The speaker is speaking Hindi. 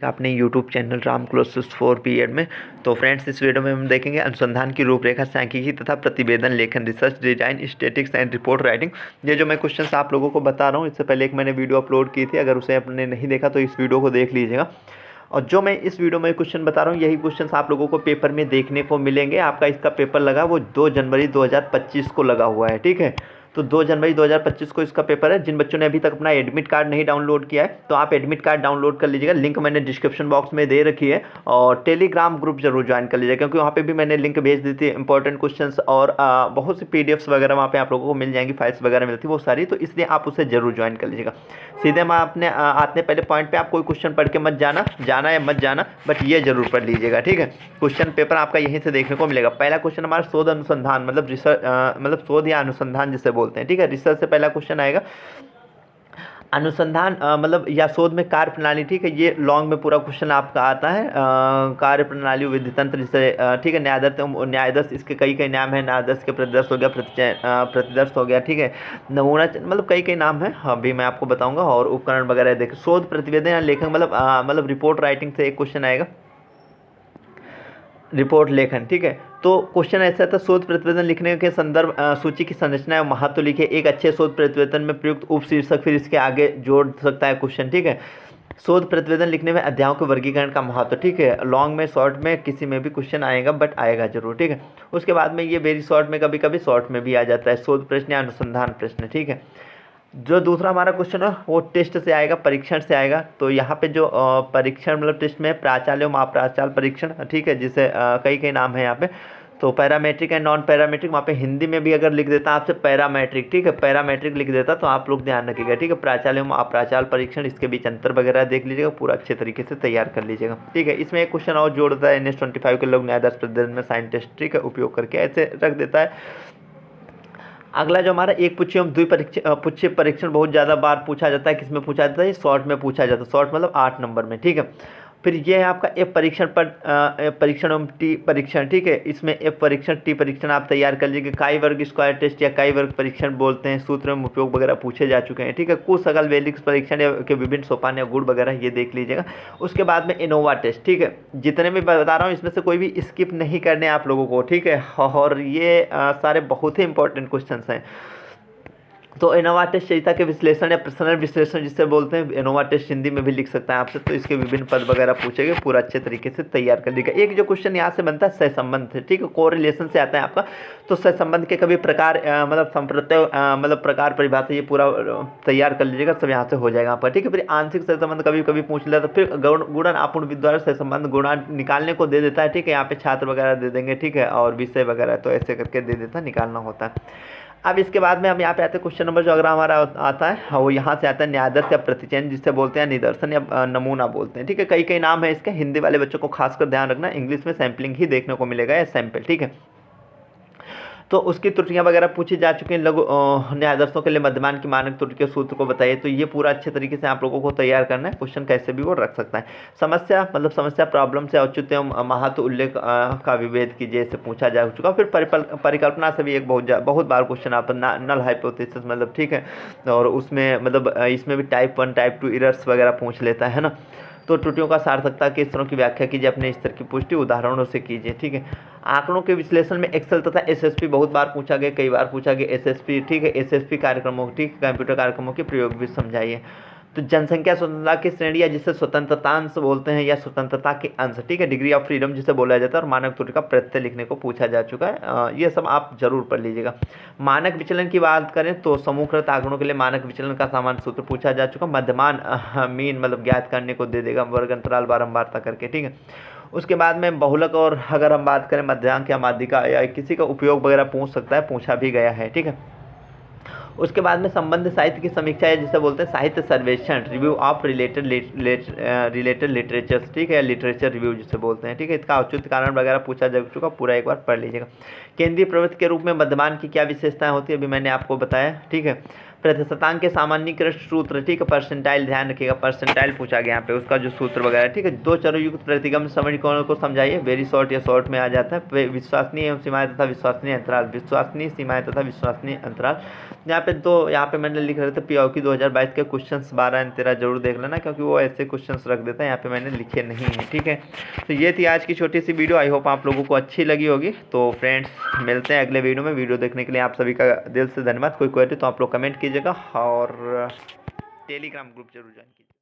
अपने YouTube channel Ram closes for period में। तो फ्रेंड्स, इस वीडियो में हम देखेंगे अनुसंधान की रूपरेखा, सांख्यिकी तथा प्रतिवेदन लेखन, research design, statistics and report writing. ये जो मैं क्वेश्चंस आप लोगों को बता रहा हूँ, इससे पहले एक मैंने वीडियो अपलोड की थी, अगर उसे आपने नहीं देखा तो इस वीडियो को देख लीजिएगा। और जो मैं इस वीडियो में क्वेश्चन बता रहा हूँ, यही क्वेश्चंस आप लोगों को पेपर में देखने को मिलेंगे। आपका इसका पेपर लगा वो 2 जनवरी 2025 को लगा हुआ है, ठीक है। तो 2 जनवरी 2025 को इसका पेपर है। जिन बच्चों ने अभी तक अपना एडमिट कार्ड नहीं डाउनलोड किया है, तो आप एडमिट कार्ड डाउनलोड कर लीजिएगा। लिंक मैंने डिस्क्रिप्शन बॉक्स में दे रखी है। और टेलीग्राम ग्रुप जरूर ज्वाइन कर लीजिएगा, क्योंकि वहाँ पे भी मैंने लिंक भेज दी थी इंपॉर्टेंट क्वेश्चंस, और बहुत सी पीडीएफ्स वगैरह वहाँ पे आप लोगों को मिल जाएंगी, फाइल्स वगैरह मिलती है वो सारी। तो इसलिए आप उसे जरूर ज्वाइन कर लीजिएगा। सीधे मैं अपने आते पहले पॉइंट पे, आप कोई क्वेश्चन पढ़ के मत जाना या मत जाना, बट ये जरूर पढ़ लीजिएगा, ठीक है। क्वेश्चन पेपर आपका यहीं से देखने को मिलेगा। पहला क्वेश्चन हमारा शोध अनुसंधान, मतलब रिसर्च, मतलब शोध या अनुसंधान जिसे बोलते हैं, ठीक है। रिसर्च से पहला क्वेश्चन आएगा। अनुसंधान मतलब या शोध में कार्य प्रणाली, ठीक है। ये लॉन्ग में पूरा क्वेश्चन आपका आता है। कार्य प्रणाली, विधि तंत्र, जिसे ठीक है। न्यायादर्श, इसके कई कई नाम है। न्यायादर्श के प्रतिदर्श हो गया, प्रतिदर्श हो गया, ठीक है। नमूना, मतलब कई कई नाम है, अभी मैं आपको बताऊंगा। और उपकरण वगैरह देखें। शोध, प्रतिवेदन या लेखन, मतलब रिपोर्ट राइटिंग से एक क्वेश्चन आएगा, रिपोर्ट लेखन, ठीक है। तो क्वेश्चन ऐसा था, शोध प्रतिवेदन लिखने के संदर्भ सूची की संरचना एवं महत्व लिखे। एक अच्छे शोध प्रतिवेदन में प्रयुक्त उप शीर्षक फिर इसके आगे जोड़ सकता है क्वेश्चन, ठीक है। शोध प्रतिवेदन लिखने में अध्यायों के वर्गीकरण का महत्व, ठीक है। लॉन्ग में, शॉर्ट में, किसी में भी क्वेश्चन आएगा, बट आएगा जरूर, ठीक है। उसके बाद में ये वेरी शॉर्ट में, कभी कभी शॉर्ट में भी आ जाता है, शोध प्रश्न या अनुसंधान प्रश्न, ठीक है। जो दूसरा हमारा क्वेश्चन है वो टेस्ट से आएगा, परीक्षण से आएगा। तो यहाँ पे जो परीक्षण मतलब टेस्ट में प्राचाल्य एवं अप्राचाल्य परीक्षण, ठीक है, जिसे कई कई नाम है यहाँ पे। तो पैरामेट्रिक एंड नॉन पैरामेट्रिक, वहाँ पे हिंदी में भी अगर लिख देता आपसे पैरामेट्रिक, ठीक है, पैरामेट्रिक लिख देता, तो आप लोग ध्यान रखिएगा, ठीक है। प्राचाल्य एवं अप्राचाल्य परीक्षण, इसके बीच अंतर वगैरह देख लीजिएगा, पूरा अच्छे तरीके से तैयार कर लीजिएगा, ठीक है। इसमें एक क्वेश्चन और जोड़ देता है, NS-25 के लोग न्यायाधीश प्रतिवेदन में साइन टेस्ट, ठीक है, उपयोग करके ऐसे रख देता है। अगला जो हमारा एक पुच्छी एवं पुच्छी परीक्षण बहुत ज़्यादा बार पूछा जाता है, किसमें पूछा जाता है, शॉर्ट में पूछा जाता है। शॉर्ट मतलब 8 नंबर में, ठीक है। फिर ये है आपका एफ परीक्षण पर परीक्षण एवं टी परीक्षण, ठीक है। इसमें एफ परीक्षण, टी परीक्षण आप तैयार कर लीजिए। काई वर्ग स्क्वायर टेस्ट या काई वर्ग परीक्षण बोलते हैं, सूत्र में उपयोग वगैरह पूछे जा चुके हैं, ठीक है। कुल सकल वेलिक्स परीक्षण या के विभिन्न सोपान या गुण वगैरह ये देख लीजिएगा। उसके बाद में इनोवा टेस्ट, ठीक है। जितने भी बता रहा हूँ इसमें से कोई भी स्किप नहीं करने आप लोगों को, ठीक है। और ये सारे बहुत ही इंपॉर्टेंट क्वेश्चन हैं। तो इनोवा टेस्ट चयिता के विश्लेषण या प्रसरण विश्लेषण जिसे बोलते हैं, इनोवा टेस्ट हिंदी में भी लिख सकता है आपसे। तो इसके विभिन्न पद वगैरह पूछेंगे, पूरा अच्छे तरीके से तैयार कर लीजिएगा। एक जो क्वेश्चन यहाँ से बनता है सहसंबंध से, ठीक है, कोरिलेशन से आता है आपका। तो सहसंबंध के कभी प्रकार मतलब संप्रत्यय मतलब प्रकार परिभाषा, ये पूरा तैयार कर लीजिएगा, सब यहाँ से हो जाएगा आपका, ठीक है। फिर आंशिक सहसंबंध कभी कभी पूछ लेता, फिर गुणन आपूर्ण विधि द्वारा सहसंबंध गुणन निकालने को दे देता है, ठीक है। यहाँ पे छात्र वगैरह दे देंगे, ठीक है, और विषय वगैरह तो ऐसे करके दे देता है, निकालना होता है। अब इसके बाद में हम यहाँ पे आते हैं, क्वेश्चन नंबर जो अगला हमारा आता है वो यहाँ से आता है न्यायादर्श या प्रतिचयन, जिसे बोलते हैं निदर्शन या नमूना बोलते हैं, ठीक है। कई कई नाम है इसके, हिंदी वाले बच्चों को खासकर ध्यान रखना, इंग्लिश में सैम्पलिंग ही देखने को मिलेगा या सैंपल, ठीक है। तो उसकी त्रुटियां वगैरह पूछी जा चुकी हैं। लघु न्यायाधीशों के लिए मध्यमान की मानक त्रुटि के सूत्र को बताइए। तो ये पूरा अच्छे तरीके से आप लोगों को तैयार करना है, क्वेश्चन कैसे भी वो रख सकता है। समस्या, मतलब समस्या प्रॉब्लम से औचित्य एवं महत्व उल्लेख का विभेद कीजिए, इससे पूछा जा चुका। फिर परिकल्पना से भी एक बहुत बार क्वेश्चन आप नल हाइपोथेसिस, मतलब ठीक है। और उसमें मतलब इसमें भी टाइप 1 टाइप 2 एरर्स वगैरह पूछ लेता है ना। तो त्रुटियों का सार्थकता के स्तरों की व्याख्या कीजिए, अपने स्तर की पुष्टि उदाहरणों से कीजिए, ठीक है। आंकड़ों के विश्लेषण में एक्सेल तथा एसएसपी बहुत बार पूछा गया, कई बार पूछा गया एसएसपी, ठीक है। एसएसपी कार्यक्रमों, ठीक, कंप्यूटर कार्यक्रमों के प्रयोग भी समझाइए। तो जनसंख्या स्वतंत्रता की श्रेणी, या जिसे स्वतंत्रतांश बोलते हैं, या स्वतंत्रता के अंश, ठीक है, डिग्री ऑफ फ्रीडम जिसे बोला जाता है। और मानक त्रुटि का प्रत्यय लिखने को पूछा जा चुका है, ये सब आप जरूर पढ़ लीजिएगा। मानक विचलन की बात करें तो समूहकृत आंकड़ों के लिए मानक विचलन का सामान्य सूत्र पूछा जा चुका। मध्यमान मीन मतलब ज्ञात करने को दे देगा, वर्ग अंतराल बारंबारता करके, ठीक है। उसके बाद में बहुलक, और अगर हम बात करें मध्यांक या माध्यिका या किसी का उपयोग वगैरह पूछ सकता है, पूछा भी गया है, ठीक है। उसके बाद में संबंध साहित्य की समीक्षा है, जिसे बोलते हैं साहित्य सर्वेक्षण, रिव्यू ऑफ रिलेटेड लिटरेचर, ठीक है, लिटरेचर रिव्यू जिसे बोलते हैं, ठीक है। इसका औचित्य कारण वगैरह पूछा जा चुका, पूरा एक बार पढ़ लीजिएगा। केंद्रीय प्रवृत्ति के रूप में मध्यमान की क्या विशेषताएं होती है, अभी मैंने आपको बताया, ठीक है। प्रतिशतांक के सामान्यीकरण सूत्र, ठीक है, परसेंटाइल, ध्यान रखिएगा परसेंटाइल पूछा गया यहाँ पे, उसका जो सूत्र वगैरह, ठीक है। दो चरों युक्त प्रतिगमन समीकरणों को समझाइए, वेरी शॉर्ट या शॉर्ट में आ जाता है। विश्वसनीय एवं सीमाएं तथा विश्वसनीय अंतराल, विश्वसनीय सीमाएं तथा विश्वसनीय अंतराल। यहाँ पे मैंने लिख रहे थे पीओक्यू 2022 के क्वेश्चंस 12 और 13 जरूर देख लेना, क्योंकि वो ऐसे क्वेश्चंस रख देता है, यहाँ पे मैंने लिखे नहीं है, ठीक है। तो ये थी आज की छोटी सी वीडियो, आई होप आप लोगों को अच्छी लगी होगी। तो फ्रेंड्स मिलते हैं अगले वीडियो में। वीडियो देखने के लिए आप सभी का दिल से धन्यवाद। कोई क्वेरी तो आप लोग कमेंट कीजिएगा और टेलीग्राम ग्रुप जरूर ज्वाइन कीजिए।